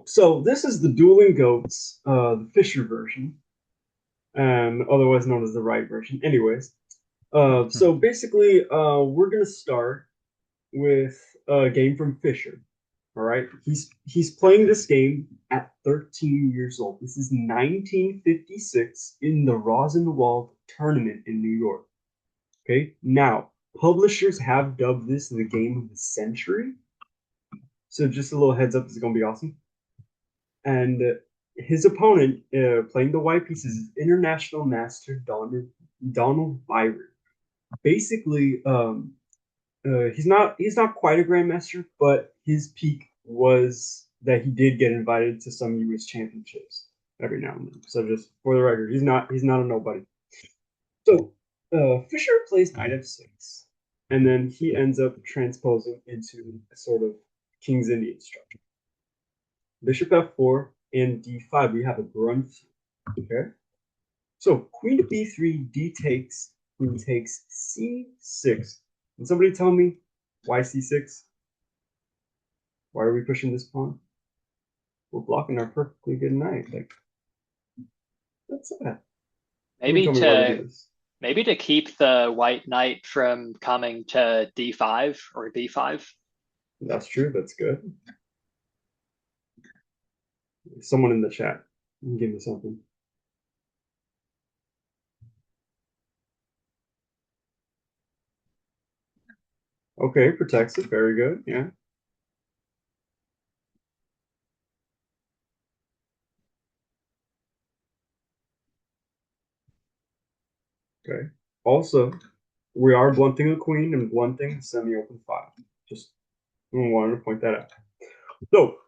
So this is the Dueling Goats, the Fischer version, and otherwise known as the right version. Anyways, so basically, we're gonna start with a game from Fischer. All right, he's playing this game at 13 years old. This is 1956 in the Rosenwald tournament in New York. Okay, now publishers have dubbed this the game of the century. So just a little heads up, this is gonna be awesome. And his opponent, playing the white pieces, is international master Donald Byrne. Basically, he's not quite a grandmaster, but his peak was that he did get invited to some U.S. championships every now and then. So just for the record, he's not a nobody. So Fischer plays knight f6, and then he ends up transposing into a sort of King's Indian structure. Bishop f4 and d5. We have a grunt. Okay. So queen to b3, d takes, queen takes c6. Can somebody tell me why c6? Why are we pushing this pawn? We're blocking our perfectly good knight. Like, that's that. Somebody Maybe tell me why we do to this. maybe to keep the white knight from coming to d5 or b5. That's true. That's good. Someone in the chat, give me something. Okay, protects it. Very good. Yeah. Okay. Also, we are blunting a queen and blunting semi-open five. Just wanted to point that out. So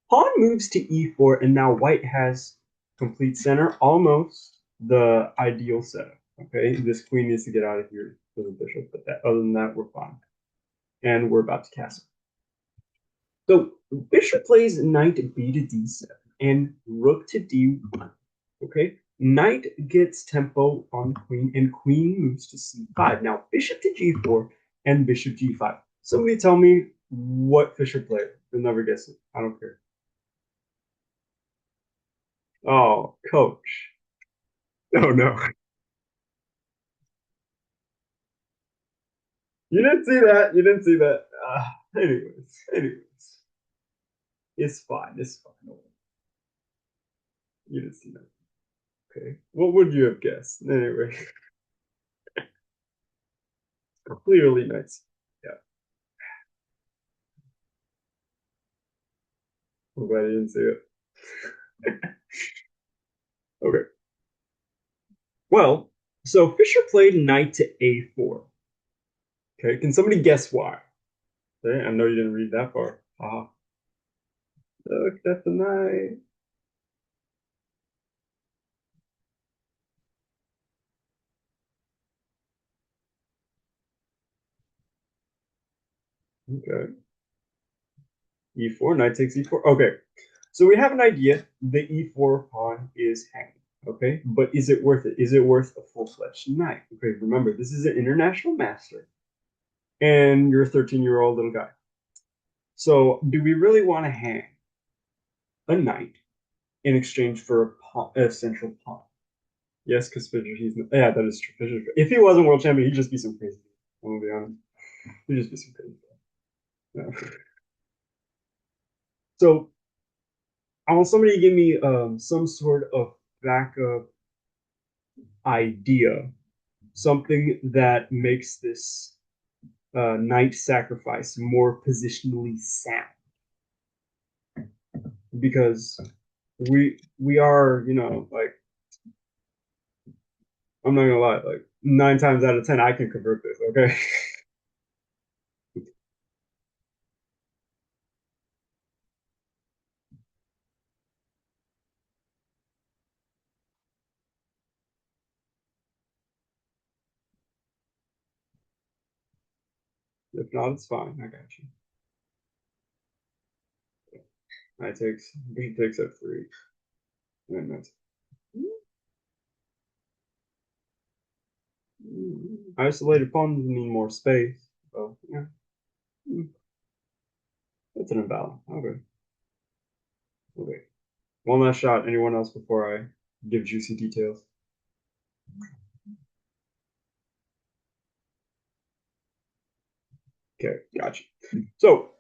pawn moves to e4, and now white has complete center, almost the ideal setup. Okay, this queen needs to get out of here for the bishop, but other than that, we're fine. And we're about to castle. So bishop plays knight b to d7 and rook to d1. Okay, knight gets tempo on the queen, and queen moves to c5. Now bishop to g4 and bishop g5. Somebody tell me what Fischer played. You'll never guess it. I don't care. Oh, coach. Oh no. You didn't see that. You didn't see that. Anyways. It's fine. It's fine. You didn't see that. Okay. What would you have guessed? Anyway, clearly nice. Yeah. I'm glad you didn't see it. Okay. Well, so Fischer played knight to a4. Okay. Can somebody guess why? Okay. I know you didn't read that far. Look at the knight. Okay. E4, knight takes e4. Okay. So we have an idea. The e4 pawn is hanging. Okay. But is it worth it? Is it worth a full-fledged knight? Okay. Remember, this is an international master, and you're a 13-year-old little guy. So do we really want to hang a knight in exchange for a central pawn? Yes, because Fischer, yeah, that is true. Fischer, if he wasn't world champion, he'd just be some crazy. I'm gonna be honest. He'd just be some crazy. Yeah. So I want somebody to give me some sort of backup idea, something that makes this knight sacrifice more positionally sound, because we are, like, I'm not gonna lie, like 9 times out of 10 I can convert this. Okay. If not, it's fine. I got you. Knight takes, bishop takes f3, and that's isolated pawns need more space. So yeah, it's an invalid. Okay. Okay. One last shot. Anyone else before I give juicy details? Okay, gotcha. So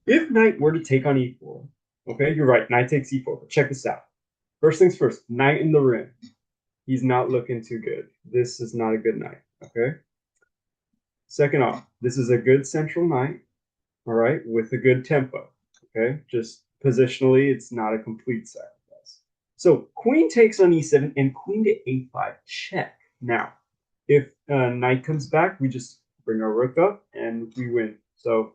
if knight were to take on e4, okay, you're right, knight takes e4, but check this out. First things first, knight in the ring. He's not looking too good. This is not a good knight, okay? Second off, this is a good central knight, all right, with a good tempo, okay? Just positionally, it's not a complete sacrifice. So queen takes on e7 and queen to a5, check. Now, if knight comes back, we just bring our rook up and we win. So,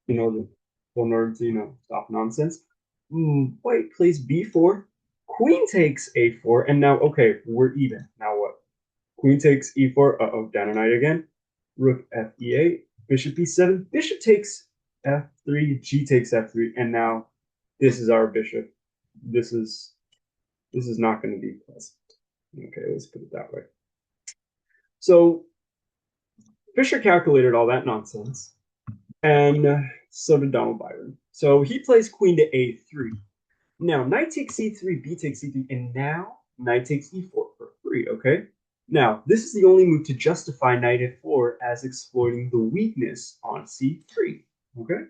in order to stop nonsense, white plays b4, queen takes a4, and now okay, we're even. Now what? Queen takes e4. Uh-oh, down a knight again. Rook f e8, bishop e7, bishop takes f3, g takes f3, and now this is our bishop. This is not going to be pleasant. Okay, let's put it that way. So Fischer calculated all that nonsense, and so did Donald Byrne. So he plays queen to a3. Now knight takes c3, b takes c3, and now knight takes e4 for free. Okay. Now this is the only move to justify knight f4 as exploiting the weakness on c3. Okay.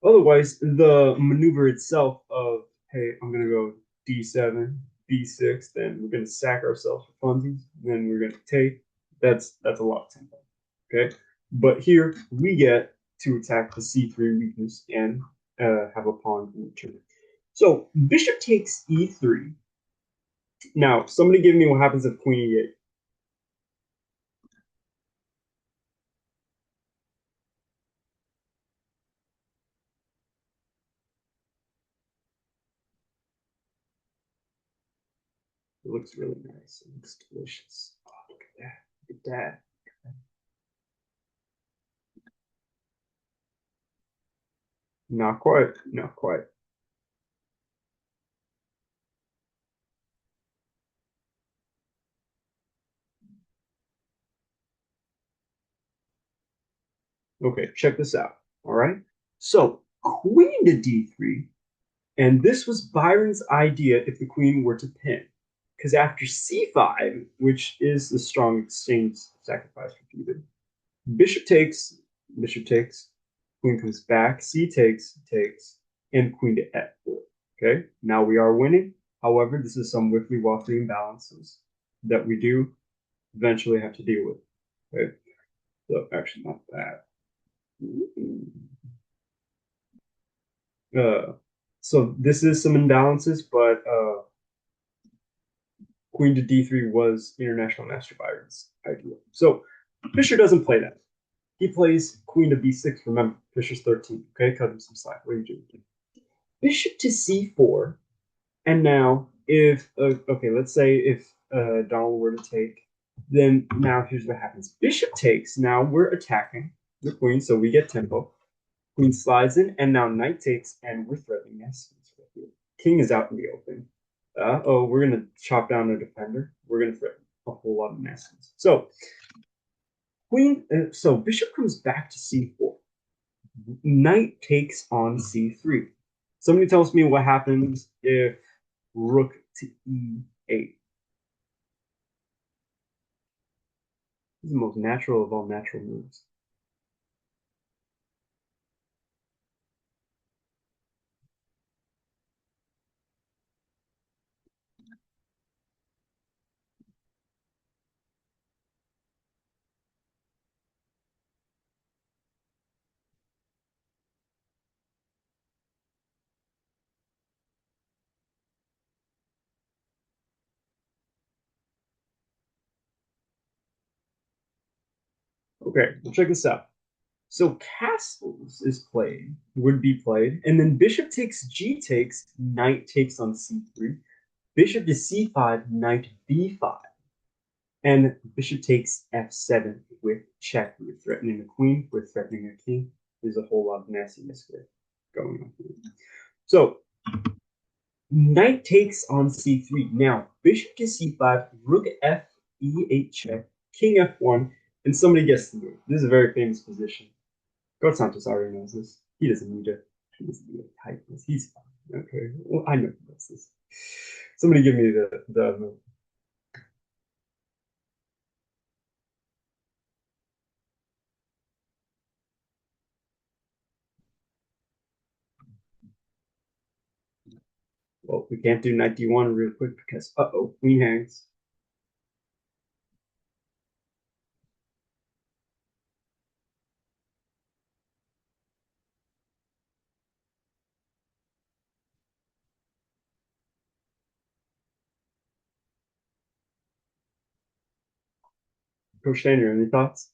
Otherwise, the maneuver itself of hey, I'm gonna go d7, b6, then we're gonna sack ourselves for funsies, then we're gonna take. That's a lot of tempo. Okay, but here we get to attack the c3 weakness and have a pawn in return. So bishop takes e3. Now, somebody give me what happens if queen e8. It looks really nice. It looks delicious. Oh, look at that. Look at that. Not quite. Not quite. Okay, check this out. All right. So queen to d3, and this was Byron's idea if the queen were to pin. Because after c5, which is the strong exchange sacrifice repeated, bishop takes, queen comes back, c takes, takes, and queen to f4. Okay, now we are winning. However, this is some wiffly waffly imbalances that we do eventually have to deal with. Okay, so actually not that. Uh, so this is some imbalances, but queen to d3 was International Master Byron's idea. So Fischer doesn't play that. He plays queen to b6. Remember, Fischer's 13. Okay, cut him some slack. What are you doing? Bishop to c4. And now, if, okay, let's say if Donald were to take, then now here's what happens. Bishop takes. Now we're attacking the queen, so we get tempo. Queen slides in, and now knight takes, and we're threatening nesting. King is out in the open. Oh, we're going to chop down a defender. We're going to threaten a whole lot of nestings. So so bishop comes back to c4. Knight takes on c3. Somebody tells me what happens if rook to e8. This is the most natural of all natural moves. Okay, well, check this out. So castles would be played, and then bishop takes g takes, knight takes on c3, bishop to c5, knight b5, and bishop takes f7 with check. We're threatening a queen, we're threatening a king. There's a whole lot of nastiness going on here. So knight takes on c3. Now bishop to c5, rook f e8 check, king f1, and somebody gets the move. This is a very famous position. God Santos already knows this. He doesn't need it. He doesn't need to type this. He's fine. Okay. Well, I know this is. Somebody give me the. Well, we can't do knight d1 real quick because queen hangs. Coach Daniel, any thoughts?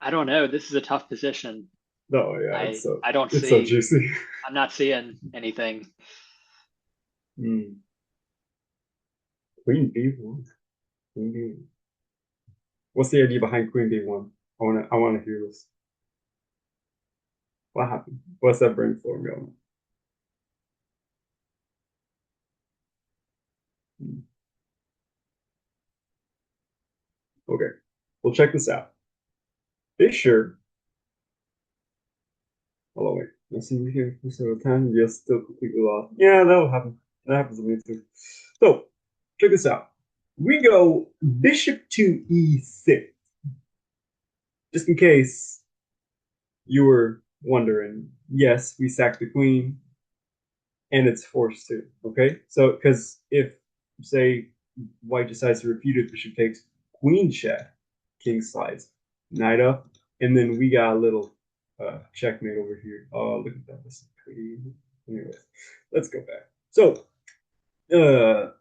I don't know. This is a tough position. No, yeah, I don't it's so see. juicy. I'm not seeing anything. Mm. Queen b1. Queen b1. What's the idea behind Queen b1? I wanna hear this. What happened? What's that brainstorm going? Mm. Okay, well check this out. Fischer. Hold on, wait. Let's see here. Fischer 10. Yes, still completely lost. Yeah, that'll happen. That happens to me too. So check this out. We go bishop to e6. Just in case you were wondering, yes, we sacked the queen and it's forced to. Okay, so because if say white decides to refute it, bishop takes, queen check, king slides, knight up, and then we got a little checkmate over here. Oh, look at that! This is pretty. Anyways, let's go back. So,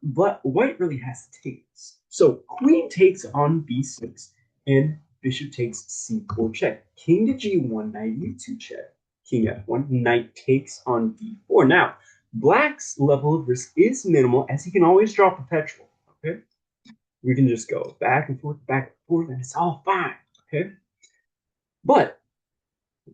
but white really has to take this. So queen takes on b6, and bishop takes c4 check. King to g1, knight e2 check. King f1, knight takes on d4. Now, black's level of risk is minimal, as he can always draw perpetual. Okay, we can just go back and forth, and it's all fine. Okay, but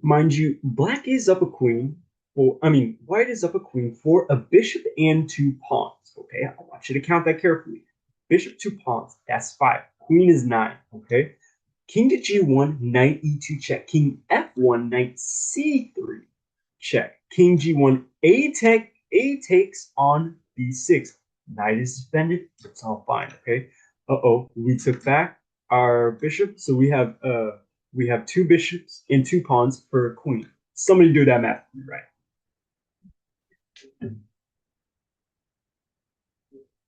mind you, black is up a queen. Well, I mean, white is up a queen for a bishop and two pawns. Okay, I want you to count that carefully. Bishop, two pawns, that's five. Queen is nine. Okay, king to g1, knight e2 check. King f1, knight c3 check. King g1, a takes on b6. Knight is defended. It's all fine. Okay. We took back our bishop, so we have two bishops and two pawns for a queen. Somebody do that math, right?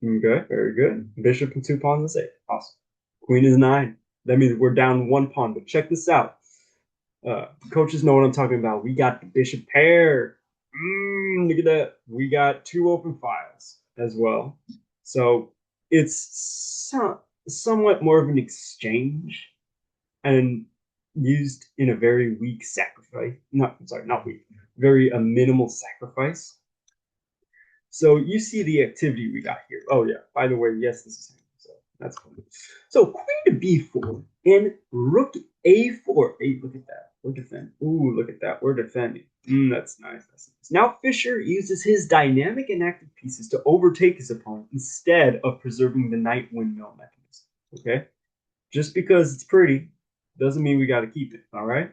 Okay, very good. Bishop and two pawns is eight. Awesome. Queen is nine. That means we're down one pawn. But check this out. Coaches know what I'm talking about. We got the bishop pair. Look at that. We got two open files as well. So it's somewhat more of an exchange and used in a very weak sacrifice. Not, I'm sorry, not weak. Very a minimal sacrifice. So you see the activity we got here. Oh yeah. By the way, yes, this is so that's cool. So queen to b4 and rook a4. Hey, look at that. We're defending. Ooh, look at that. We're defending. That's nice. That's nice. Now Fischer uses his dynamic and active pieces to overtake his opponent instead of preserving the knight windmill mechanism. Okay, just because it's pretty doesn't mean we got to keep it. All right.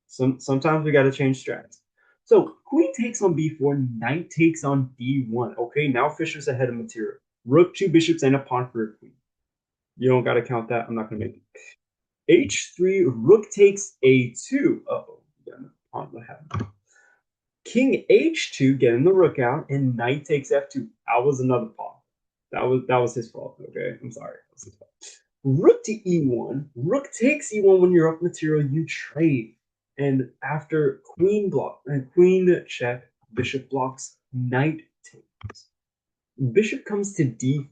Sometimes we got to change strats. So queen takes on b4, knight takes on d1. Okay, now Fischer's ahead of material. Rook, two bishops, and a pawn for a queen. You don't got to count that. I'm not going to make it. h3, rook takes a2. Uh-oh, got another pawn. What happened? King h2, getting the rook out, and knight takes f2. That was another pawn. That was his fault. Okay, I'm sorry. That was his fault. Rook to e1. Rook takes e1 when you're up material. You trade. And after queen block and queen check, bishop blocks, knight takes. Bishop comes to d5.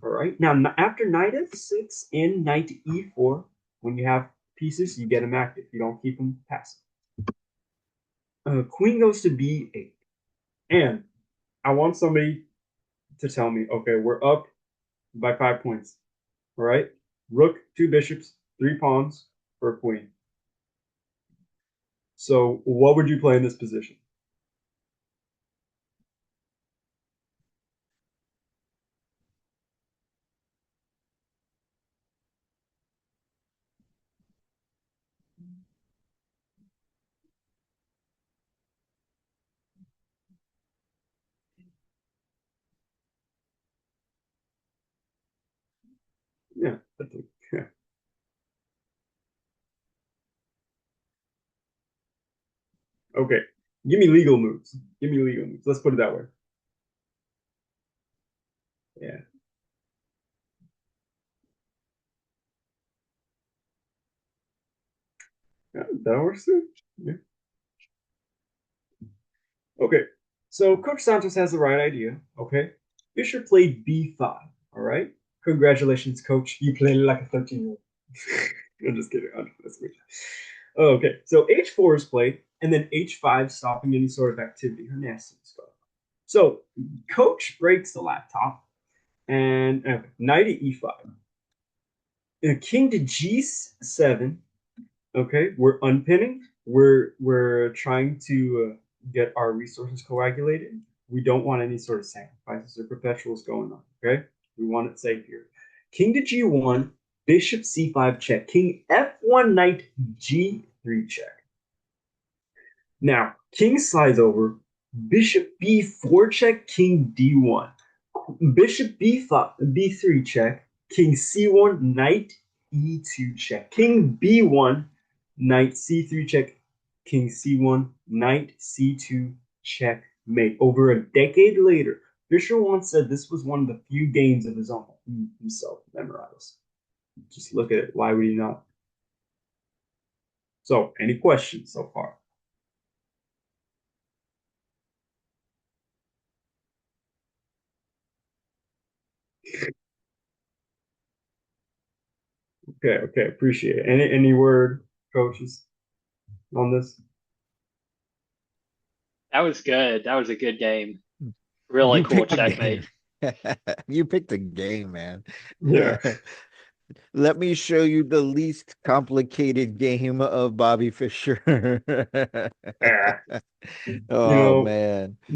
All right. Now after knight f6 and knight e4, when you have pieces, you get them active. You don't keep them passive. Queen goes to b8, and I want somebody to tell me, okay, we're up by 5 points. All right. Rook, two bishops, three pawns for a queen. So what would you play in this position? Yeah, I think. Yeah. Okay. Give me legal moves. Give me legal moves. Let's put it that way. Yeah. Yeah, that works too. Yeah. Okay. So Coach Santos has the right idea. Okay. Fischer played B5. All right. Congratulations, coach. You played like a 13-year-old. I'm just kidding. I'm just kidding. Okay. So H4 is played, and then H5 stopping any sort of activity. Her nasty stuff. So coach breaks the laptop, and okay, knight at E5. King to G7. Okay, we're unpinning. We're trying to get our resources coagulated. We don't want any sort of sacrifices or perpetuals going on. Okay, we want it safe here. King to G1, Bishop C5 check. King F1 knight G3 check. Now King slides over. Bishop B4 check. King D1. Bishop B5 B3 check. King C1 knight E2 check. King B1 knight C3 check. King C1 knight C2 check mate. Over a decade later, Fischer once said this was one of the few games of his own he himself memorized. Just look at it. Why would he not? So, any questions so far? Okay, okay, appreciate it. Any word, coaches, on this? That was good. That was a good game. Really You cool picked the game. checkmate. You picked the game, man. Yeah. Let me show you the least complicated game of Bobby Fischer. Eh, you Oh know, man.